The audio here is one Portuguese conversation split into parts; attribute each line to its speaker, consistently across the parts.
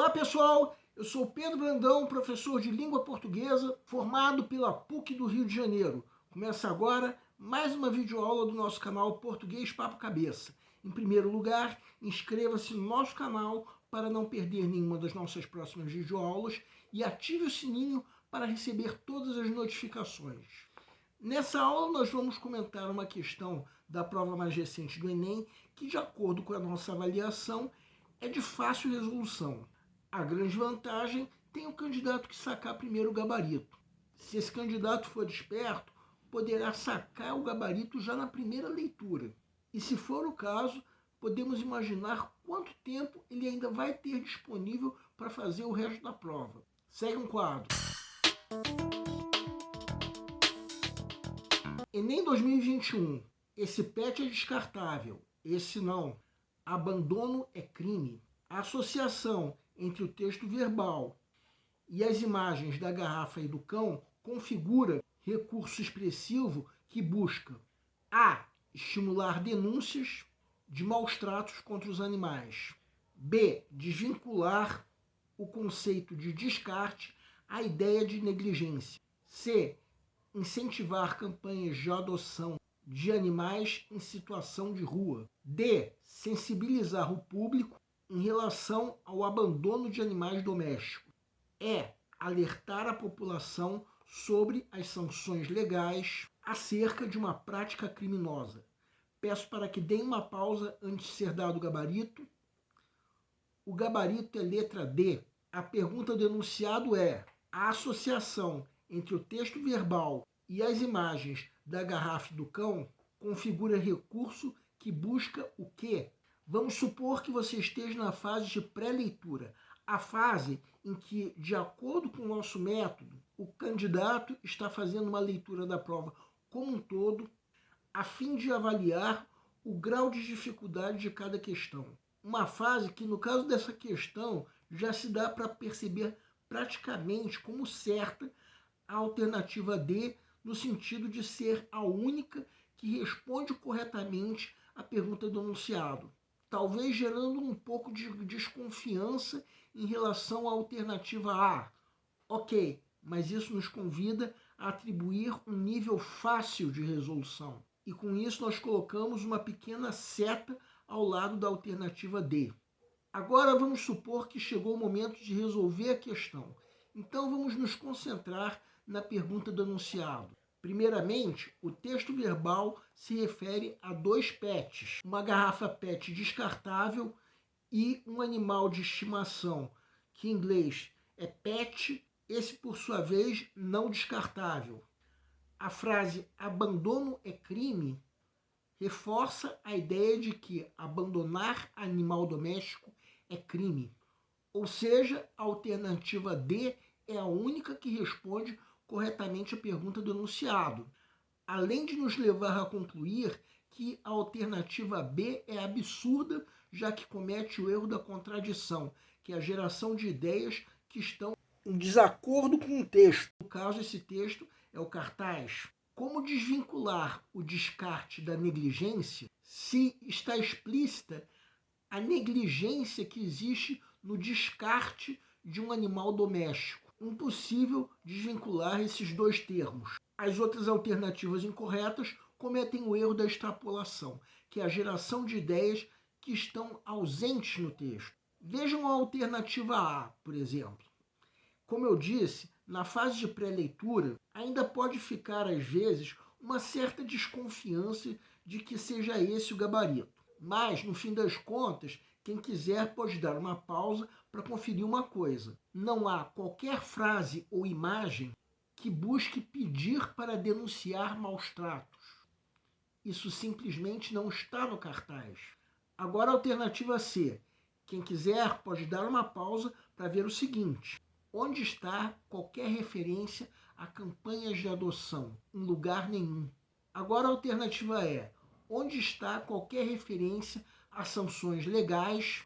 Speaker 1: Olá pessoal, eu sou Pedro Brandão, professor de língua portuguesa, formado pela PUC do Rio de Janeiro. Começa agora mais uma videoaula do nosso canal Português Papo Cabeça. Em primeiro lugar, inscreva-se no nosso canal para não perder nenhuma das nossas próximas videoaulas e ative o sininho para receber todas as notificações. Nessa aula nós vamos comentar uma questão da prova mais recente do Enem que, de acordo com a nossa avaliação, é de fácil resolução. A grande vantagem tem o candidato que sacar primeiro o gabarito. Se esse candidato for desperto, poderá sacar o gabarito já na primeira leitura. E se for o caso, podemos imaginar quanto tempo ele ainda vai ter disponível para fazer o resto da prova. Segue um quadro. Enem 2021. Esse PET é descartável, esse não. Abandono é crime. A associação entre o texto verbal e as imagens da garrafa e do cão configura recurso expressivo que busca a. Estimular denúncias de maus tratos contra os animais. B. Desvincular o conceito de descarte à ideia de negligência. C. Incentivar campanhas de adoção de animais em situação de rua. D. Sensibilizar o público em relação ao abandono de animais domésticos. E. Alertar a população sobre as sanções legais acerca de uma prática criminosa. Peço para que deem uma pausa antes de ser dado o gabarito. O gabarito é letra D. A pergunta do enunciado é: a associação entre o texto verbal e as imagens da garrafa e do cão configura recurso que busca o quê? Vamos supor que você esteja na fase de pré-leitura, a fase em que, de acordo com o nosso método, o candidato está fazendo uma leitura da prova como um todo, a fim de avaliar o grau de dificuldade de cada questão. Uma fase que, no caso dessa questão, já se dá para perceber praticamente como certa a alternativa D, no sentido de ser a única que responde corretamente à pergunta do enunciado, talvez gerando um pouco de desconfiança em relação à alternativa A. Ok, mas isso nos convida a atribuir um nível fácil de resolução. E com isso nós colocamos uma pequena seta ao lado da alternativa D. Agora vamos supor que chegou o momento de resolver a questão. Então vamos nos concentrar na pergunta do enunciado. Primeiramente, o texto verbal se refere a dois PETs, uma garrafa PET descartável e um animal de estimação, que em inglês é PET, esse por sua vez não descartável. A frase abandono é crime reforça a ideia de que abandonar animal doméstico é crime. Ou seja, a alternativa D é a única que responde corretamente a pergunta do enunciado, além de nos levar a concluir que a alternativa B é absurda, já que comete o erro da contradição, que é a geração de ideias que estão em desacordo com o texto. No caso, esse texto é o cartaz. Como desvincular o descarte da negligência se está explícita a negligência que existe no descarte de um animal doméstico? Impossível desvincular esses dois termos. As outras alternativas incorretas cometem o erro da extrapolação, que é a geração de ideias que estão ausentes no texto. Vejam a alternativa A, por exemplo. Como eu disse, na fase de pré-leitura, ainda pode ficar, às vezes, uma certa desconfiança de que seja esse o gabarito. Mas, no fim das contas, quem quiser pode dar uma pausa para conferir uma coisa. Não há qualquer frase ou imagem que busque pedir para denunciar maus tratos. Isso simplesmente não está no cartaz. Agora a alternativa C. Quem quiser pode dar uma pausa para ver o seguinte: onde está qualquer referência a campanhas de adoção? Em lugar nenhum. Agora a alternativa E. Onde está qualquer referência a sanções legais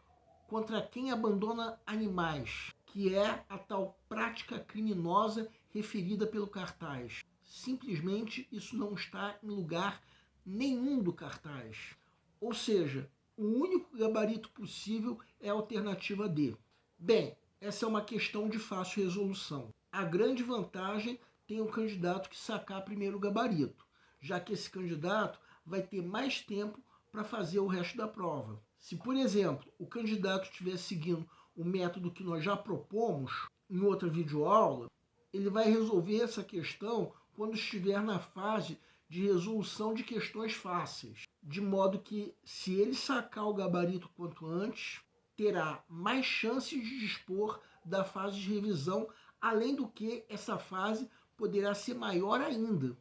Speaker 1: contra quem abandona animais, que é a tal prática criminosa referida pelo cartaz? Simplesmente isso não está em lugar nenhum do cartaz. Ou seja, o único gabarito possível é a alternativa D. Bem, essa é uma questão de fácil resolução. A grande vantagem tem o candidato que sacar primeiro o gabarito, já que esse candidato vai ter mais tempo para fazer o resto da prova. Se, por exemplo, o candidato estiver seguindo o método que nós já propomos em outra videoaula, ele vai resolver essa questão quando estiver na fase de resolução de questões fáceis. De modo que, se ele sacar o gabarito quanto antes, terá mais chances de dispor da fase de revisão, além do que essa fase poderá ser maior ainda.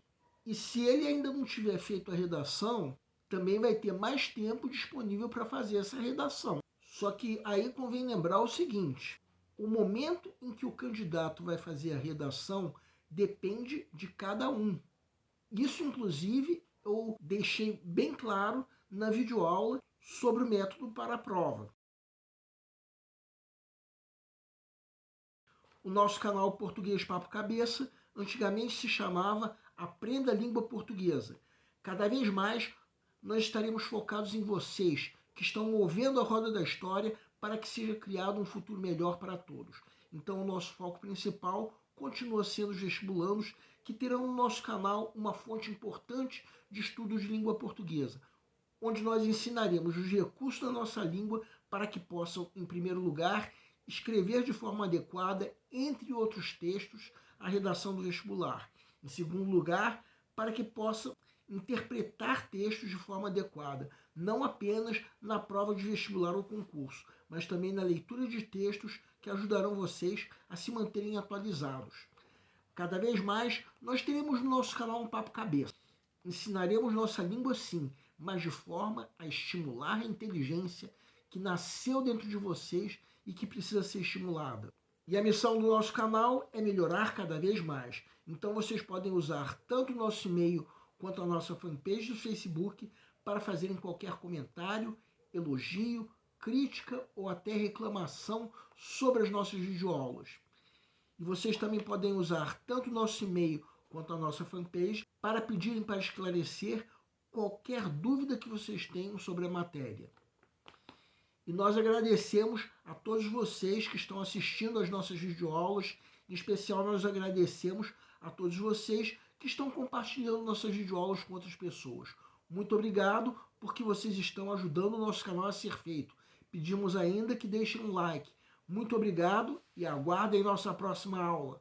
Speaker 1: E se ele ainda não tiver feito a redação, também vai ter mais tempo disponível para fazer essa redação. Só que aí convém lembrar o seguinte: o momento em que o candidato vai fazer a redação depende de cada um. Isso, inclusive, eu deixei bem claro na videoaula sobre o método para a prova. O nosso canal Português Papo Cabeça antigamente se chamava Aprenda a Língua Portuguesa. Cada vez mais nós estaremos focados em vocês que estão movendo a roda da história para que seja criado um futuro melhor para todos. Então o nosso foco principal continua sendo os vestibulandos, que terão no nosso canal uma fonte importante de estudos de língua portuguesa, onde nós ensinaremos os recursos da nossa língua para que possam, em primeiro lugar, escrever de forma adequada, entre outros textos, a redação do vestibular. Em segundo lugar, para que possam interpretar textos de forma adequada, não apenas na prova de vestibular ou concurso, mas também na leitura de textos que ajudarão vocês a se manterem atualizados. Cada vez mais, nós teremos no nosso canal um Papo Cabeça. Ensinaremos nossa língua sim, mas de forma a estimular a inteligência que nasceu dentro de vocês e que precisa ser estimulada. E a missão do nosso canal é melhorar cada vez mais. Então vocês podem usar tanto o nosso e-mail quanto a nossa fanpage do Facebook para fazerem qualquer comentário, elogio, crítica ou até reclamação sobre as nossas videoaulas. E vocês também podem usar tanto o nosso e-mail quanto a nossa fanpage para pedirem para esclarecer qualquer dúvida que vocês tenham sobre a matéria. E nós agradecemos a todos vocês que estão assistindo às nossas videoaulas. Em especial, nós agradecemos a todos vocês que estão compartilhando nossas videoaulas com outras pessoas. Muito obrigado, porque vocês estão ajudando o nosso canal a ser feito. Pedimos ainda que deixem um like. Muito obrigado e aguardem nossa próxima aula.